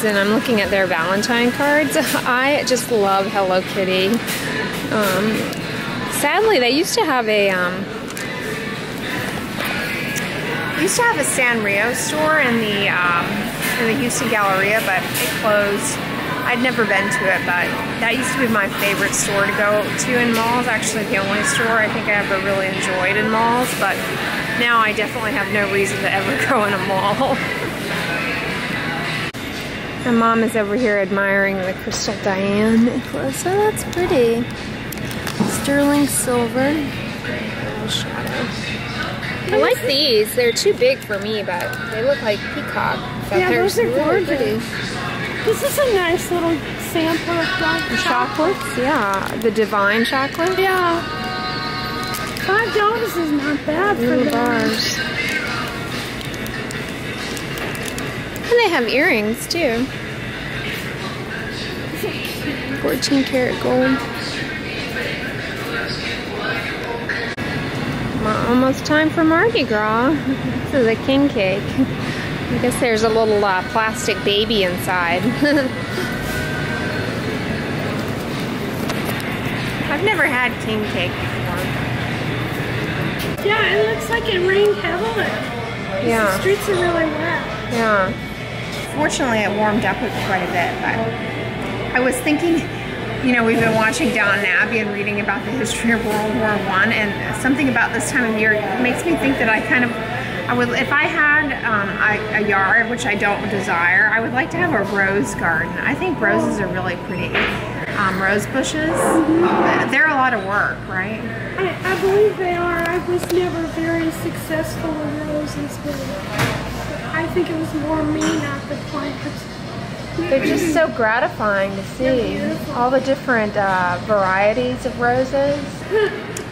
Walgreens and I'm looking at their Valentine cards. I just love Hello Kitty. Sadly, they used to have a Sanrio store in the Houston Galleria, but it closed. I'd never been to it, but that used to be my favorite store to go to in malls. Actually, the only store I think I ever really enjoyed in malls, but now I definitely have no reason to ever go in a mall. My mom is over here admiring the Crystal Diane necklace. Oh, that's pretty. Sterling silver. Little shadow. I like these. They're too big for me, but they look like peacock. Yeah, those are really gorgeous. This is a nice little sampler of dark chocolates. Yeah, the Divine chocolate. Yeah. $5 is not bad for little bars. And they have earrings too. 14 karat gold. Almost time for Mardi Gras. This is a king cake. I guess there's a little plastic baby inside. I've never had king cake before. Yeah, it looks like it rained heavily. Yeah. The streets are really wet. Yeah. Fortunately, it warmed up quite a bit, but I was thinking, you know, we've been watching Downton Abbey and reading about the history of World War I, and something about this time of year makes me think that I would, if I had a yard, which I don't desire, I would like to have a rose garden. I think roses are really pretty. Rose bushes, they're a lot of work, right? I believe they are. I was never very successful with roses, but I think it was more me, not the plants. They're just so gratifying to see. All the different varieties of roses.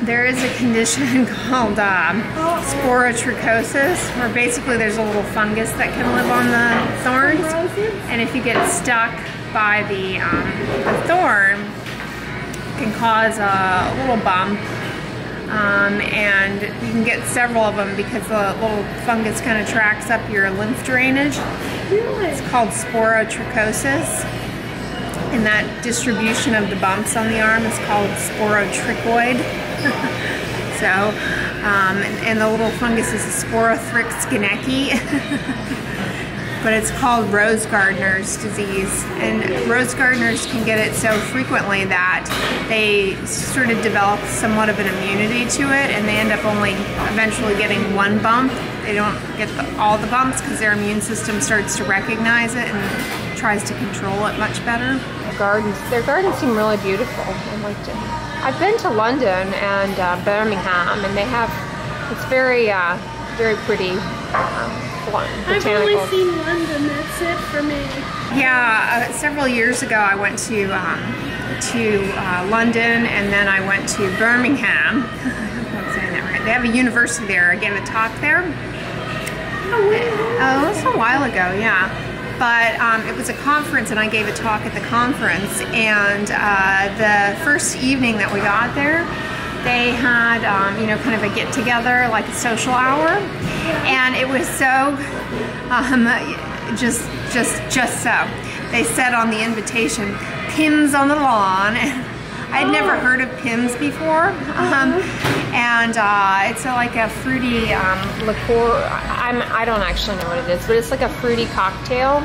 There is a condition called sporotrichosis, where basically there's a little fungus that can live on the thorns. And if you get stuck by the thorn, it can cause a little bump. And you can get several of them because the little fungus kind of tracks up your lymph drainage. It's called sporotrichosis. And that distribution of the bumps on the arm is called sporotrichoid. So, and the little fungus is a Sporothrix ginecki. But it's called rose gardener's disease, and rose gardeners can get it so frequently that they sort of develop somewhat of an immunity to it, and they end up only eventually getting one bump. They don't get all the bumps because their immune system starts to recognize it and tries to control it much better. Their gardens seem really beautiful. I've been to London and Birmingham, and they have, it's very, very pretty. I've only seen London, that's it for me. Yeah, several years ago I went to London, and then I went to Birmingham. I'm saying that right. They have a university there. I gave a talk there. Oh, it was a while ago, yeah. But it was a conference, and I gave a talk at the conference, and the first evening that we got there, they had, you know, kind of a get-together, like a social hour, and it was so, just so. They said on the invitation, "Pims on the lawn." I'd never heard of Pims before, and it's like a fruity liqueur. I don't actually know what it is, but it's like a fruity cocktail,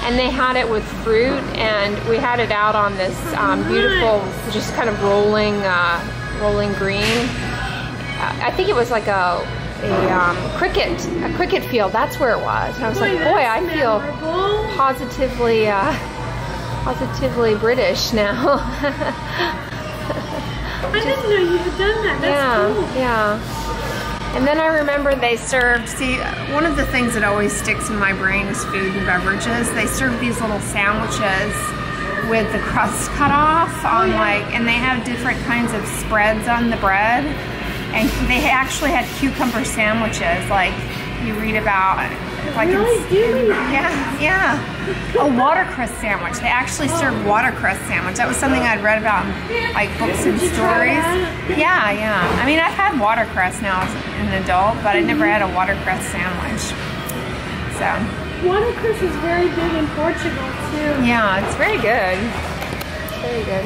and they had it with fruit, and we had it out on this beautiful, just kind of rolling green. I think it was like a cricket field. That's where it was. And I was like, boy, I feel positively British now. I didn't know you had done that. That's cool. Yeah. And then I remember they served, see, one of the things that always sticks in my brain is food and beverages. They served these little sandwiches with the crust cut off on and they have different kinds of spreads on the bread, and they actually had cucumber sandwiches, like you read about, like yeah, a watercress sandwich. They actually served watercress sandwich. That was something I'd read about in like books and stories. Yeah. I mean, I've had watercress now as an adult, but I never had a watercress sandwich. So. Watercress is very big in Portugal too. Yeah, it's very good. Very good.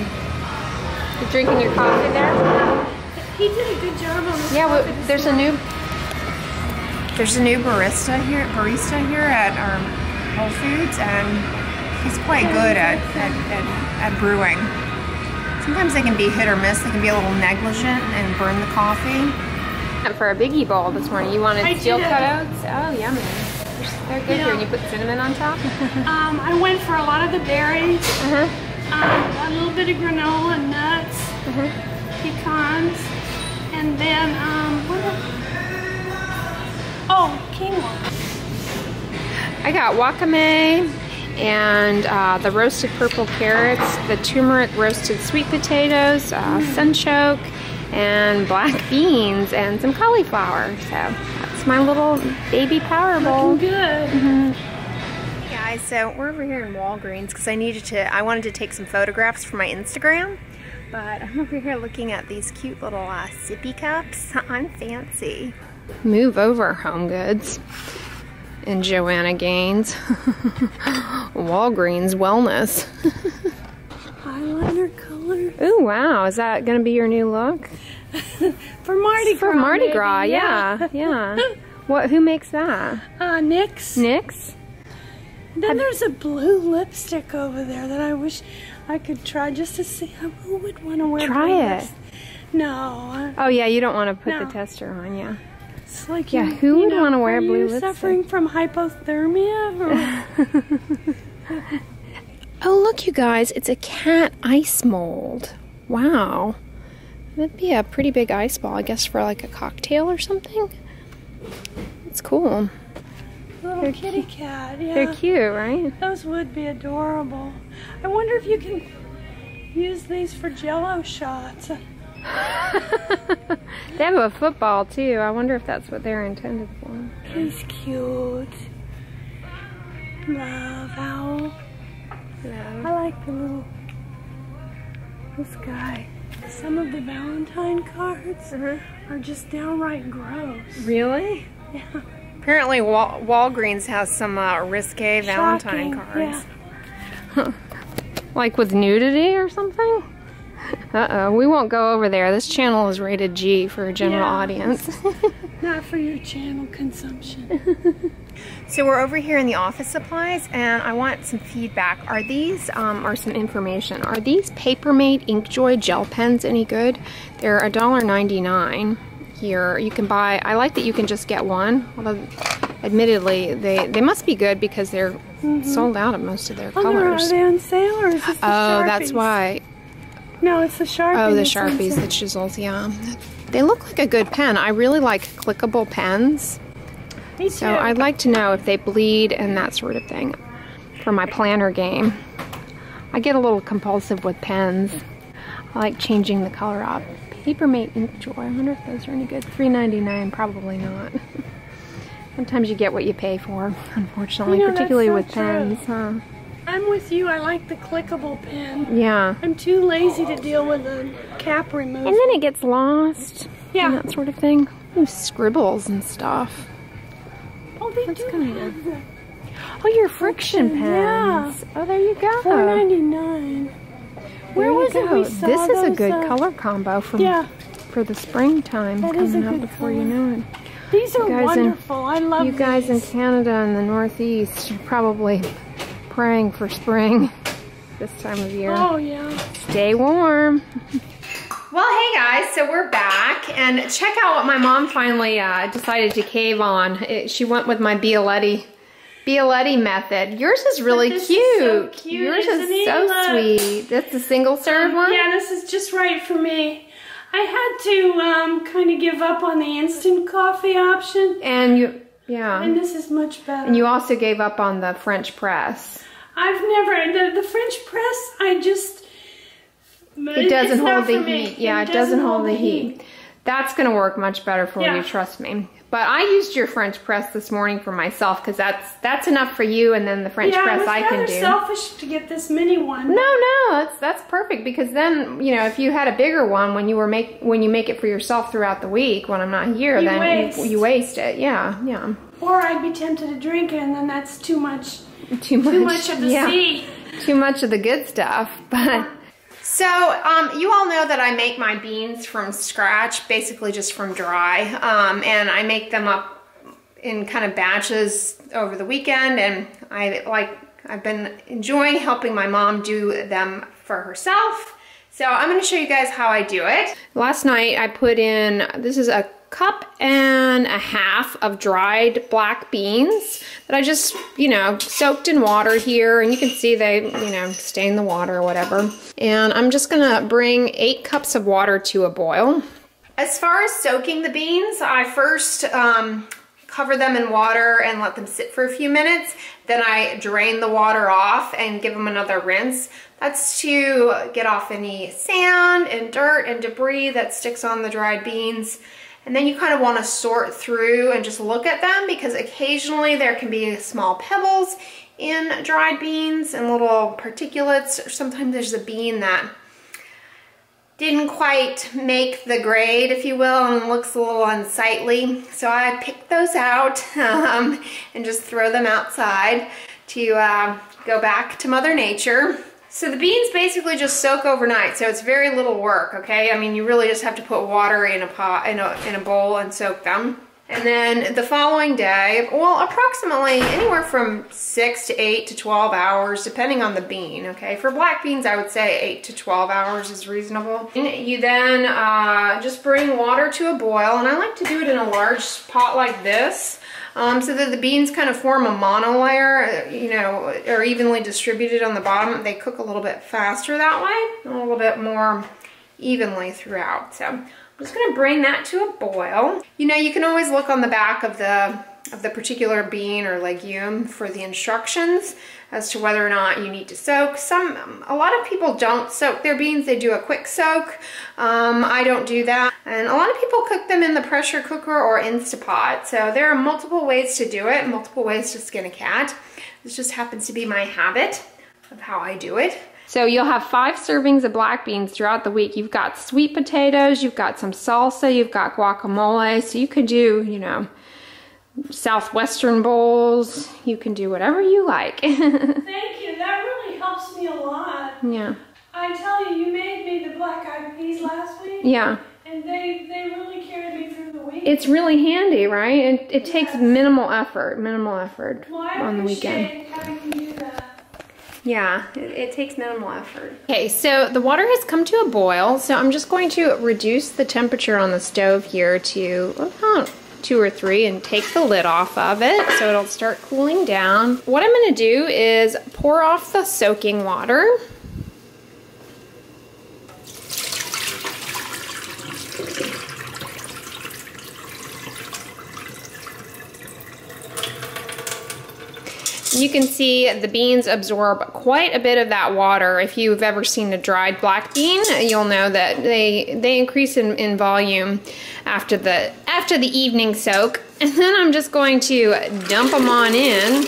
You drinking your coffee there? He did a good job on this. Yeah, well, there's a new barista here at Whole Foods, and he's quite good at brewing. Sometimes they can be hit or miss. They can be a little negligent and burn the coffee. And for a biggie bowl this morning, you wanted steel cutouts? Oh, yummy. They're good here, and you put cinnamon on top? I went for a lot of the berries, a little bit of granola, nuts, pecans, and then, quinoa. I got wakame and the roasted purple carrots, the turmeric roasted sweet potatoes, sunchoke, and black beans, and some cauliflower. So that's my little baby power bowl. Looking good. Hey guys, so we're over here in Walgreens because I wanted to take some photographs for my Instagram, but I'm over here looking at these cute little sippy cups. I'm fancy. Move over, Home Goods and Joanna Gaines. Walgreens Wellness. Eyeliner color. Ooh, wow. Is that going to be your new look? For Mardi Gras. For Mardi Gras, yeah. Who makes that? NYX. NYX? Then there's a blue lipstick over there that I wish I could try just to see who would want to wear. Try it. No. Oh yeah, you don't want to put the tester on, yeah. It's like who would want to wear blue lipstick? Suffering from hypothermia? Oh look, you guys, it's a cat ice mold. Wow. That'd be a pretty big ice ball, I guess, for like a cocktail or something. It's cool. Little kitty cat, yeah. They're cute, right? Those would be adorable. I wonder if you can use these for Jell-O shots. They have a football too. I wonder if that's what they're intended for. He's cute. Love owl. Yeah. I like this guy. Some of the Valentine cards are just downright gross. Really? Yeah. Apparently Walgreens has some risque Valentine cards. Yeah. Like with nudity or something? Uh-oh, we won't go over there. This channel is rated G for a general audience. Not for your channel consumption. So we're over here in the office supplies, and I want some feedback. Are these, or some information, are these Papermate Inkjoy gel pens any good? They're $1.99 here. You can buy, I like that you can just get one, although admittedly they must be good because they're sold out of most of their colors. Are they on sale, or is this the Sharpies? That's why. No, it's the Sharpies. Oh, the Sharpies, the chisels, yeah. They look like a good pen. I really like clickable pens. Me too. So I'd like to know if they bleed and that sort of thing for my planner game. I get a little compulsive with pens. I like changing the color up. Papermate Inkjoy. I wonder if those are any good. $3.99, probably not. Sometimes you get what you pay for, unfortunately, particularly with pens. Huh? I'm with you. I like the clickable pen. Yeah. I'm too lazy to deal with the cap removal. And then it gets lost. Yeah. And that sort of thing. Ooh, scribbles and stuff. Oh, they That's do kind have of the Oh, your friction pens. Yeah. Oh, there you go. $4.99. Where was it we saw This is a those, good color combo for the springtime coming up before you know it. These are wonderful. I love you guys in Canada and the Northeast are probably praying for spring this time of year. Oh, yeah. Stay warm. Well, hey guys, so we're back, and check out what my mom finally decided to cave on. She went with my Bialetti method. Yours is really cute. Is so cute. Yours is so sweet. That's a single serve one? Yeah, this is just right for me. I had to kind of give up on the instant coffee option. And and this is much better. And you also gave up on the French press. I've never, the French press, it doesn't hold the heat. Yeah, it doesn't hold the heat. That's going to work much better for you, trust me. But I used your French press this morning for myself because that's enough for you, and then the French press I can do. Yeah, it was selfish to get this mini one. No, that's perfect, because then, you know, if you had a bigger one when you make it for yourself throughout the week when I'm not here, then you waste it. Yeah. Or I'd be tempted to drink it, and then that's too much of the sea. Too much of the good stuff. But so you all know that I make my beans from scratch, basically just from dry, and I make them up in kind of batches over the weekend, and I've been enjoying helping my mom do them for herself. So I'm going to show you guys how I do it. Last night I put in, this is a cup and a half of dried black beans that I just, soaked in water here, and you can see they, stain the water or whatever. And I'm just gonna bring 8 cups of water to a boil. As far as soaking the beans, I first cover them in water and let them sit for a few minutes. Then I drain the water off and give them another rinse. That's to get off any sand and dirt and debris that sticks on the dried beans. And then you kind of want to sort through and just look at them, because occasionally there can be small pebbles in dried beans and little particulates, or sometimes there's a bean that didn't quite make the grade, if you will, and looks a little unsightly. So I pick those out and just throw them outside to go back to Mother Nature. So the beans basically just soak overnight, so it's very little work, okay? I mean, you really just have to put water in a pot, in a bowl, and soak them. And then the following day, well, approximately anywhere from 6 to 8 to 12 hours, depending on the bean, okay? For black beans, I would say 8 to 12 hours is reasonable. You then just bring water to a boil, and I like to do it in a large pot like this, so that the beans kind of form a monolayer, are evenly distributed on the bottom. They cook a little bit faster that way, a little bit more evenly throughout. So I'm just gonna bring that to a boil. You can always look on the back of the particular bean or legume for the instructions as to whether or not you need to soak. A lot of people don't soak their beans, they do a quick soak. I don't do that. And a lot of people cook them in the pressure cooker or Instapot. So there are multiple ways to do it, multiple ways to skin a cat. This just happens to be my habit of how I do it. So you'll have 5 servings of black beans throughout the week. You've got sweet potatoes, you've got some salsa, you've got guacamole. So you could do, Southwestern bowls. You can do whatever you like. Thank you. That really helps me a lot. Yeah. I tell you, you made me the black-eyed peas last week. Yeah. And they really carried me through the week. It's really handy, right? It takes minimal effort on the weekend. Having to do that. Yeah, it takes minimal effort. Okay, so the water has come to a boil, so I'm just going to reduce the temperature on the stove here to about 2 or 3 and take the lid off of it so it'll start cooling down. What I'm going to do is pour off the soaking water. You can see the beans absorb quite a bit of that water. If you've ever seen a dried black bean, you'll know that they increase in volume after the evening soak. And then I'm just going to dump them on in.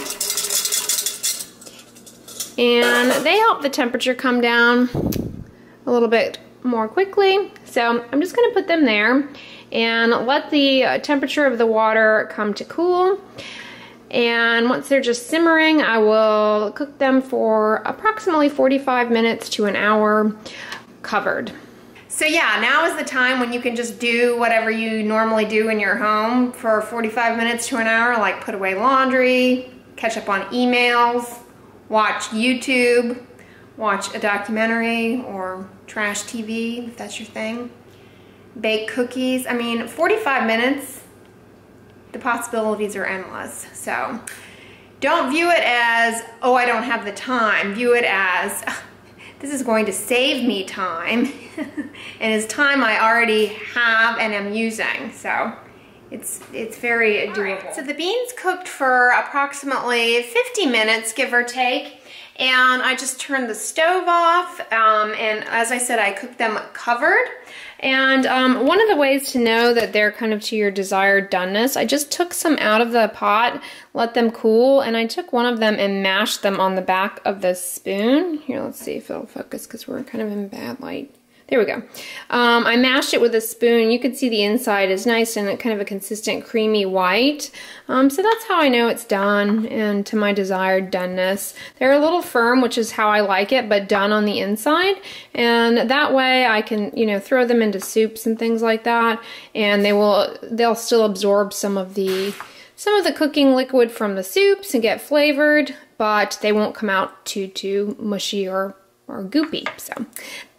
And they help the temperature come down a little bit more quickly. So I'm just going to put them there and let the temperature of the water come to cool. And once they're just simmering, I will cook them for approximately 45 minutes to an hour covered. So yeah, now is the time when you can just do whatever you normally do in your home for 45 minutes to an hour, like put away laundry, catch up on emails, watch YouTube, watch a documentary or trash TV if that's your thing, bake cookies. I mean, 45 minutes, the possibilities are endless. So don't view it as, oh, I don't have the time. View it as, this is going to save me time and it's time I already have and am using. So it's very doable. Right. So the beans cooked for approximately 50 minutes, give or take. And I just turned the stove off, and as I said, I cooked them covered. And one of the ways to know that they're kind of to your desired doneness, I just took some out of the pot, let them cool, and I took one of them and mashed them on the back of the spoon. Here, let's see if it'll focus because we're kind of in bad light. There we go. I mashed it with a spoon. You can see the inside is nice and kind of a consistent creamy white. So that's how I know it's done and to my desired doneness. They're a little firm, which is how I like it, but done on the inside. And that way I can, you know, throw them into soups and things like that, and they'll still absorb some of the cooking liquid from the soups and get flavored, but they won't come out too mushy or goopy. So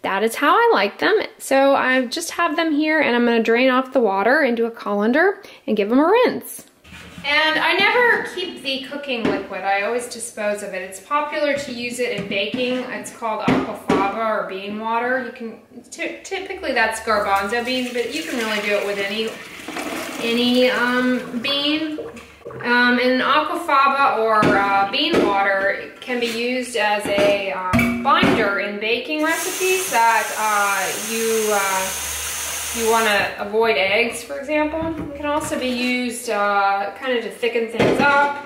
that is how I like them. So I just have them here, and I'm going to drain off the water into a colander and give them a rinse. And I never keep the cooking liquid. I always dispose of it. It's popular to use it in baking. It's called aquafaba or bean water. You can typically that's garbanzo beans, but you can really do it with any bean. And aquafaba or bean water can be used as a binder in baking recipes that you want to avoid eggs, for example. It can also be used kind of to thicken things up.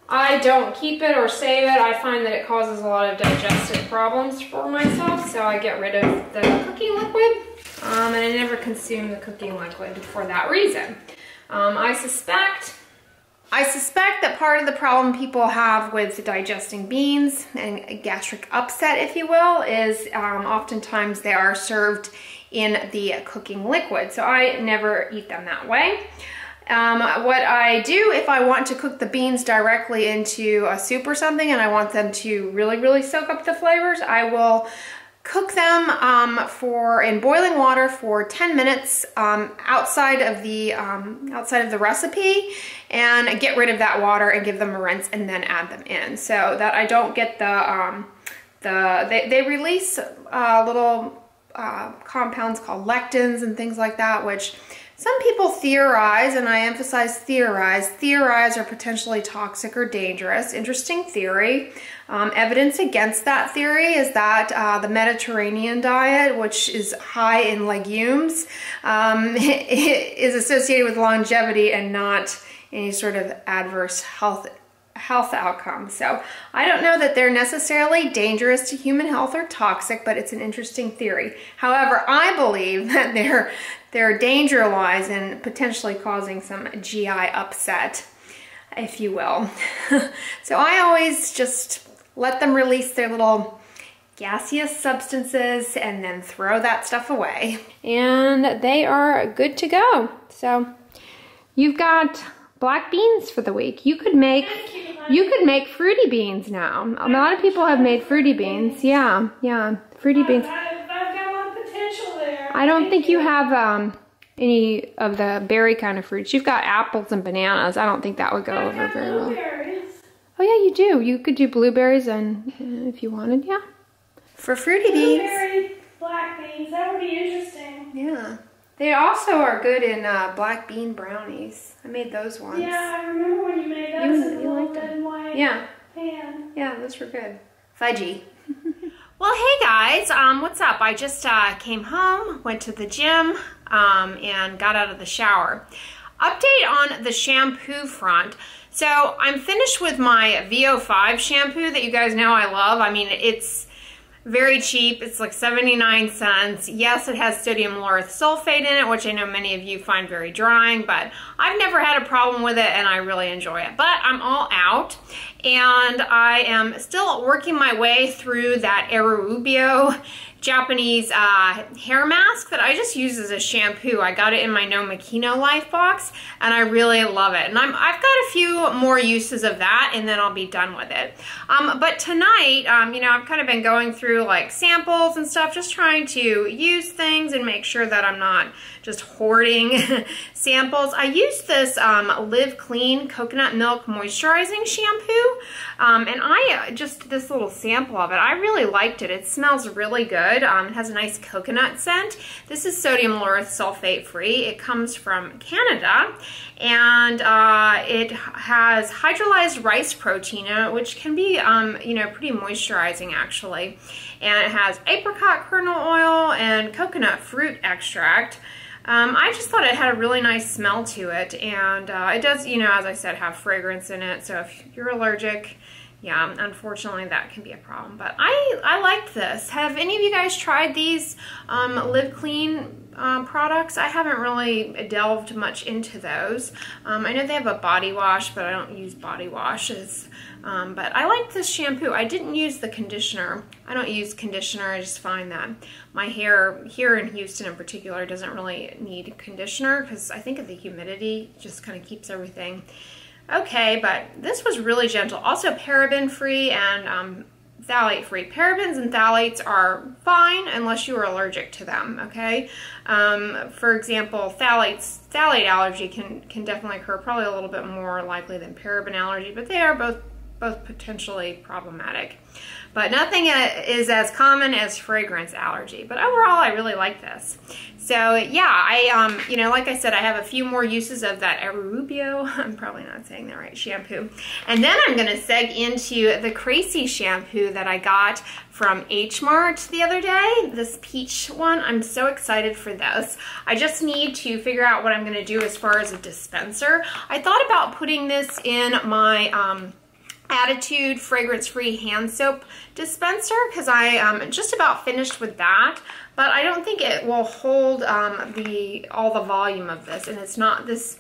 I don't keep it or save it. I find that it causes a lot of digestive problems for myself, so I get rid of the cooking liquid. And I never consume the cooking liquid for that reason. I suspect that part of the problem people have with digesting beans and gastric upset, if you will, is oftentimes they are served in the cooking liquid. So I never eat them that way. What I do if I want to cook the beans directly into a soup or something and I want them to really soak up the flavors, I will cook them in boiling water for 10 minutes outside of the recipe, and get rid of that water and give them a rinse and then add them in, so that I don't get they release little compounds called lectins and things like that, which some people theorize, and I emphasize theorize are potentially toxic or dangerous. Interesting theory. Evidence against that theory is that the Mediterranean diet, which is high in legumes, is associated with longevity and not any sort of adverse health outcome. So I don't know that they're necessarily dangerous to human health or toxic, but it's an interesting theory. However, I believe that their danger lies in potentially causing some GI upset, if you will. So I always just let them release their little gaseous substances and then throw that stuff away. And they are good to go. So you've got black beans for the week. You could make fruity beans now. A lot of people have made fruity beans. Yeah, fruity beans. I've got a lot of potential there. I don't think you have any of the berry kind of fruits. You've got apples and bananas. I don't think that would go over very well. Oh yeah, you do. You could do blueberries and if you wanted, yeah. For fruity beans. Blueberry black beans. That would be interesting. Yeah. They also are good in black bean brownies. I made those once. Yeah, I remember when you made those in a little red and white pan. Yeah, those were good. Fudgy. Well, hey guys, what's up? I just came home, went to the gym, and got out of the shower. Update on the shampoo front. So I'm finished with my VO5 shampoo that you guys know I love. I mean, it's very cheap. It's like 79 cents. Yes, it has sodium lauryl sulfate in it, which I know many of you find very drying, but I've never had a problem with it and I really enjoy it. But I'm all out, and I am still working my way through that Erubio Japanese hair mask that I just use as a shampoo. I got it in my No Makino Life box and I really love it. And I've got a few more uses of that and then I'll be done with it. But tonight, you know, I've kind of been going through like samples and stuff, just trying to use things and make sure that I'm not just hoarding samples. I used this Live Clean Coconut Milk Moisturizing Shampoo, and this little sample of it, I really liked it. It smells really good. It has a nice coconut scent. This is sodium lauryl sulfate free. It comes from Canada, and it has hydrolyzed rice protein in it, which can be, you know, pretty moisturizing actually. And it has apricot kernel oil and coconut fruit extract. I just thought it had a really nice smell to it, and it does, you know, as I said, have fragrance in it, so if you're allergic, yeah, unfortunately that can be a problem. But I liked this. Have any of you guys tried these Live Clean products? I haven't really delved much into those. I know they have a body wash, but I don't use body washes. But I like this shampoo. I didn't use the conditioner. I don't use conditioner. I just find that my hair here in Houston in particular doesn't really need conditioner because I think of the humidity just kind of keeps everything okay. But this was really gentle. Also paraben free and phthalate free. Parabens and phthalates are fine unless you are allergic to them, okay? For example, phthalate allergy can definitely occur, probably a little bit more likely than paraben allergy, but they are both potentially problematic. But nothing is as common as fragrance allergy. But overall, I really like this. So yeah, you know, like I said, I have a few more uses of that Rubio, I'm probably not saying that right, shampoo. And then I'm gonna seg into the Crazy shampoo that I got from H Mart the other day, this peach one. I'm so excited for this. I just need to figure out what I'm gonna do as far as a dispenser. I thought about putting this in my Attitude fragrance-free hand soap dispenser because I am just about finished with that, but I don't think it will hold all the volume of this, and it's not this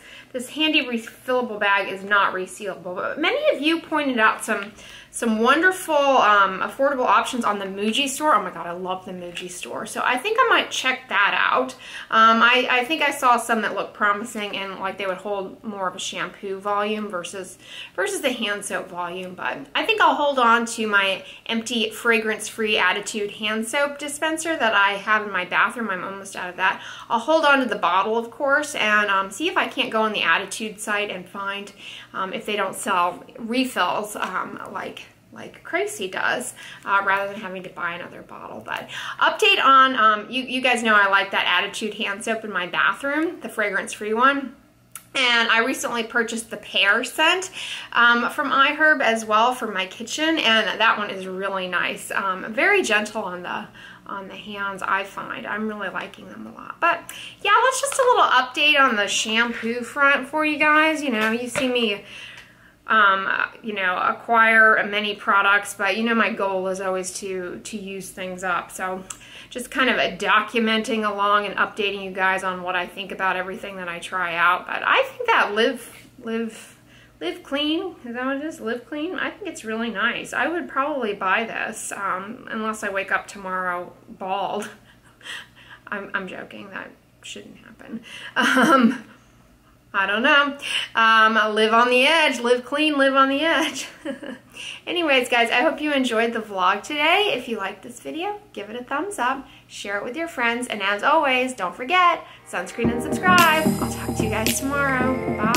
handy refillable bag is not resealable. But many of you pointed out some wonderful affordable options on the Muji store. Oh my god, I love the Muji store. So I think I might check that out. I think I saw some that looked promising and like they would hold more of a shampoo volume versus the hand soap volume. But I think I'll hold on to my empty fragrance-free Attitude hand soap dispenser that I have in my bathroom. I'm almost out of that. I'll hold on to the bottle, of course, and see if I can't go on the Attitude site and find if they don't sell refills like Crazy does, rather than having to buy another bottle. But update on, you guys know I like that Attitude hand soap in my bathroom, the fragrance-free one. And I recently purchased the pear scent from iHerb as well for my kitchen, and that one is really nice. Very gentle on the hands, I find. I'm really liking them a lot. But yeah, let's just a little update on the shampoo front for you guys. You know, you see me you know, acquire many products, but you know my goal is always to use things up. So just kind of documenting along and updating you guys on what I think about everything that I try out. But I think that Live Clean, is that what it is? Live Clean? I think it's really nice. I would probably buy this unless I wake up tomorrow bald. I'm joking, that shouldn't happen. I don't know. Live on the edge, live clean, live on the edge. Anyways, guys, I hope you enjoyed the vlog today. If you liked this video, give it a thumbs up, share it with your friends, and as always, don't forget, sunscreen and subscribe. I'll talk to you guys tomorrow. Bye.